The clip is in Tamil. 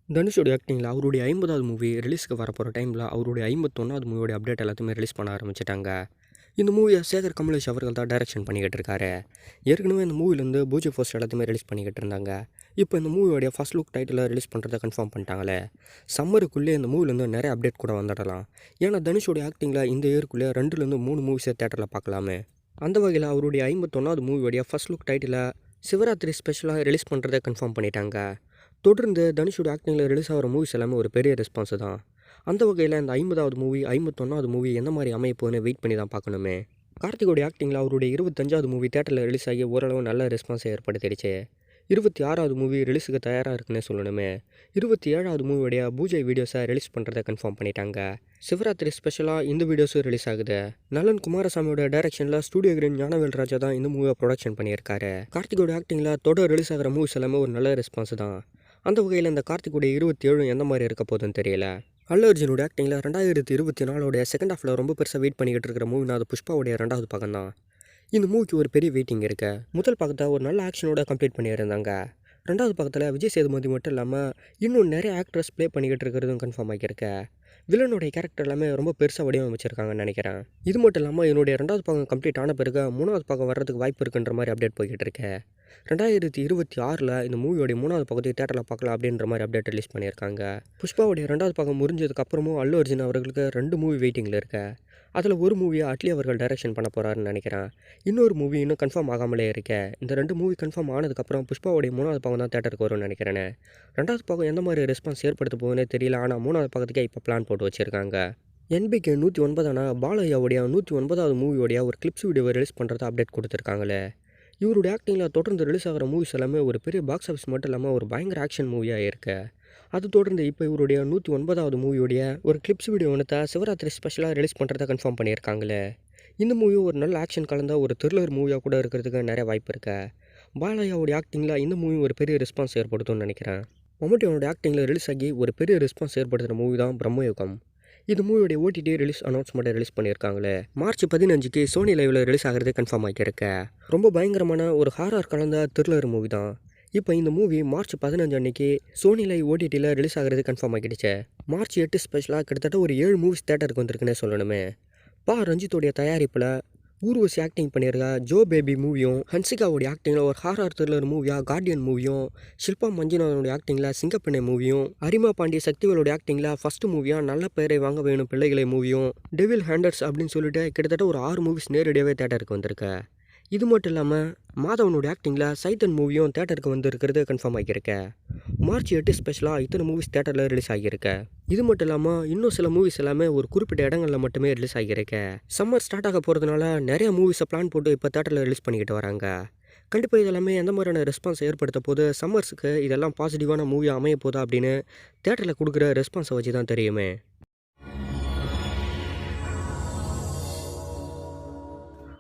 தனுஷோடைய ஆக்டிங்கில் அவருடைய 50வது மூவி ரிலீஸ்க்கு வரப்போகிற டைமில் அவருடைய 51வது மூவியோட அப்டேட் எல்லாத்தையுமே ரிலீஸ் பண்ண ஆரம்பிச்சிட்டாங்க. இந்த மூவியை சேகர் கமலேஷ் அவர்கள் தான் டைரக்ஷன் பண்ணிக்கிட்டு இருக்காரு. ஏற்கனவே இந்த மூவிலேருந்து பூஜை போஸ்ட் எல்லாத்தையுமே ரிலீஸ் பண்ணிக்கிட்டு இருந்தாங்க. இப்போ இந்த மூவியோடைய ஃபர்ஸ்ட் லுக் டைட்டில் ரிலீஸ் பண்ணுறதை கன்ஃபார்ம் பண்ணிட்டாங்களே. சம்மருக்குள்ளே இந்த மூவிலேருந்து நிறைய அப்டேட் கூட வந்துடலாம். ஏன்னா தனுஷோடைய ஆக்டிங்கில் இந்த இயருக்குள்ளே 2லேருந்து 3 மூவிஸை தேட்டரில் பார்க்கலாமே. அந்த வகையில் அவருடைய 51வது மூவியோடைய ஃபர்ஸ்ட் லுக் டைட்டிலை சிவராத்திரி ஸ்பெஷலாக ரிலீஸ் பண்ணுறதை கன்ஃபார்ம் பண்ணிட்டாங்க. தொடர்ந்து தனுஷோட ஆக்டிங்கில் ரிலீஸ் ஆகிற மூவிஸ் எல்லாமே ஒரு பெரிய ரெஸ்பான்ஸ் தான். அந்த வகையில் இந்த 50வது மூவி 51வது மூவி எந்த மாதிரி அமைப்புன்னு வெயிட் பண்ணி தான் பார்க்கணுமே. கார்த்திகோடைய ஆக்டிங்கில் அவருடைய 25வது மூவி தேட்டரில் ரிலீஸ் ஆகி ஓரளவு நல்ல ரெஸ்பான்ஸை ஏற்படுத்திடுச்சு. 26வது மூவி ரிலீஸுக்கு தயாராக இருக்குன்னே சொல்லணுமே. 27வது மூவியோடைய பூஜை வீடியோஸை ரிலீஸ் பண்ணுறதை கன்ஃபார்ம் பண்ணிட்டாங்க. சிவராத்திரி ஸ்பெஷலாக இந்த வீடியோஸும் ரிலீஸ் ஆகுது. நலன் குமாரசாமியோட டைரக்ஷனில் ஸ்டூடியோ கிரீன் ஞானவேல் ராஜா தான் இந்த மூவியை ப்ரொடக்ஷன் பண்ணியிருக்காரு. கார்த்திகோட ஆக்டிங்கில் தொடர் ரிலீஸ் ஆகிற மூவிஸ் எல்லாமே ஒரு நல்ல ரெஸ்பான்ஸ் தான். அந்த வகையில் இந்த கார்த்திகோடைய 27 எந்த மாதிரி இருக்க போகுதுன்னு தெரியல. அல்லு அர்ஜுனோட ஆக்டிங்கில் 2024 செகண்ட் ஹாஃபில் ரொம்ப பெருசாக வெயிட் பண்ணிக்கிட்டு இருக்கிற மூவினா அது புஷ்பாவுடைய 2வது பாகம் தான். இந்த மூவிக்கு ஒரு பெரிய வெயிட்டிங் இருக்கு. முதல் பாகத்தை ஒரு நல்ல ஆக்ஷனோட கம்ப்ளீட் பண்ணியிருந்தாங்க. 2வது பாகத்தில் விஜய் சேதுபதி மட்டும் இல்லாமல் இன்னும் நிறைய ஆக்ட்ரஸ் ப்ளே பண்ணிக்கிட்டு இருக்கிறதும் கன்ஃபார்ம் ஆகியிருக்கு. வில்லனுடைய கேரக்டர் எல்லாமே ரொம்ப பெருசாக வடிவமைச்சிருக்காங்கன்னு நினைக்கிறேன். இது மட்டும் இல்லாமல் என்னுடைய 2வது பாகம் கம்ப்ளீட் ஆன பிறகு 3வது பாகம் வர்றதுக்கு வாய்ப்பு இருக்குன்ற மாதிரி அப்டேட் போய்கிட்டு இருக்கு. 2026 இந்த மூவியோடைய 3வது பகுதி தேட்டரில் பார்க்கலாம் அப்படின்ற மாதிரி அப்டேட் ரிலீஸ் பண்ணியிருக்காங்க. புஷ்பாவுடைய 2வது பாகம் முடிஞ்சதுக்கப்புறமும் அல்லு அர்ஜுன் அவர்களுக்கு 2 மூவி வெயிட்டிங்கில் இருக்கு. அதில் ஒரு மூவியை அட்லி அவர்கள் டைரக்ஷன் பண்ண போகிறாருன்னு நினைக்கிறேன். இன்னொரு மூவி இன்னும் கன்ஃபார்ம் ஆகாமலே இருக்கே. இந்த 2 மூவி கன்ஃபார்ம் ஆனதுக்கப்புறம் புஷ்பாவுடைய 3வது பாகம் தான் தேட்டருக்கு வரும்னு நினைக்கிறேன். 2வது பாகம் எந்த மாதிரி ரெஸ்பான்ஸ் ஏற்படுத்த போகுதுன்னே தெரியல. ஆனால் 3வது பாகத்துக்கே இப்போ பிளான் போட்டு வச்சுருக்காங்க. NBK 109 பாலையாவுடைய 109வது மூவியோடைய ஒரு கிளிப்ஸ் வீடியோவை ரிலீஸ் பண்ணுறதா அப்டேட் கொடுத்துருக்காங்களே. இவருடைய ஆக்டிங்கில் தொடர்ந்து ரிலீஸ் ஆகிற மூவிஸ் எல்லாமே ஒரு பெரிய பாக்ஸ் ஆஃபீஸ் மட்டும் இல்லாமல் ஒரு பயங்கர ஆக்ஷன் மூவியாக இருக்கு. அது தொடர்ந்து இப்போ இவருடைய 109வது மூவியோடைய ஒரு கிளிப்ஸ் வீடியோ ஒன்று சிவராத்திரி ஸ்பெஷலாக ரிலீஸ் பண்ணுறதை கன்ஃபார்ம் பண்ணியிருக்காங்களே. இந்த மூவி ஒரு நல்ல ஆக்ஷன் கலந்த ஒரு த்ரில்லர் மூவியாக கூட இருக்கிறதுக்கு நிறைய வாய்ப்பு இருக்கு. பாலையாவுடைய ஆக்டிங்கில் இந்த மூவி ஒரு பெரிய ரெஸ்பான்ஸ் ஏற்படுத்தும்னு நினைக்கிறேன். மம்முட்டியோட ஆக்டிங்கில் ரிலீஸ் ஆகி ஒரு பெரிய ரெஸ்பான்ஸ் ஏற்படுத்துகிற மூவி தான் பிரம்மயுகம். இது மூவியோடைய OTT ரிலீஸ் அனௌன்ஸ்மெண்ட்டை ரிலீஸ் பண்ணியிருக்காங்களே. மார்ச் 15க்கு சோனி லைவில் ரிலீஸ் ஆகிறது கன்ஃபார்ம் ஆகியிருக்க. ரொம்ப பயங்கரமான ஒரு ஹாரர் கலந்த த்ரில்லர் மூவி தான். இப்போ இந்த மூவி மார்ச் 15 அன்னைக்கு சோனி லைவ் OTTயில் ரிலீஸ் ஆகிறது கன்ஃபார்ம் ஆகிடுச்சு. மார்ச் 8 ஸ்பெஷலாக கிட்டத்தட்ட ஒரு 7 மூவிஸ் தேட்டருக்கு வந்திருக்குன்னே சொல்லணுமே. ரஞ்சித்தோடைய தயாரிப்பில் ஊர்வசி ஆக்டிங் பண்ணியிருக்க ஜோ பேபி மூவியும், ஹன்சிகாவுடைய ஆக்டிங்கில் ஒரு ஹாரர் த்ரில்லர் மூவியாக கார்டியன் மூவியும், ஷில்பா மஞ்சுநாதனுடைய ஆக்டிங்கில் சிங்கப்பெண்ணை மூவியும், அரிமா பாண்டிய சக்திவேலுடைய ஆக்டிங்கில் ஃபர்ஸ்ட் மூவியாக நல்ல பெயரை வாங்க வேணும் பிள்ளைகளை மூவியும், டெவில் ஹேண்டர்ஸ் அப்படின்னு சொல்லிட்டு கிட்டத்தட்ட ஒரு 6 மூவிஸ் நேரடியாகவே தேட்டருக்கு வந்திருக்கு. இது மட்டும் இல்லாமல் மாதவனுடைய ஆக்டிங்கில் சைத்தன் மூவியும் தேட்டருக்கு வந்திருக்கிறது கன்ஃபார்ம் ஆகியிருக்கு. மார்ச் 8 ஸ்பெஷலாக இத்தனை மூவிஸ் தேட்டரில் ரிலீஸ் ஆகியிருக்கு. இது மட்டும் இல்லாமல் இன்னும் சில மூவிஸ் எல்லாமே ஒரு குறிப்பிட்ட இடங்களில் மட்டுமே ரிலீஸ் ஆகியிருக்கு. சம்மர் ஸ்டார்ட் ஆக போகிறதுனால நிறைய மூவிஸை பிளான் போட்டு இப்போ தேட்டரில் ரிலீஸ் பண்ணிக்கிட்டு வராங்க. கண்டிப்பாக இதெல்லாமே எந்த மாதிரியான ரெஸ்பான்ஸ் ஏற்படுத்த போது, சம்மர்ஸுக்கு இதெல்லாம் பாசிட்டிவான மூவியாக அமைய போதா அப்படின்னு தேட்டரில் கொடுக்குற ரெஸ்பான்ஸை வச்சு தான் தெரியுமே.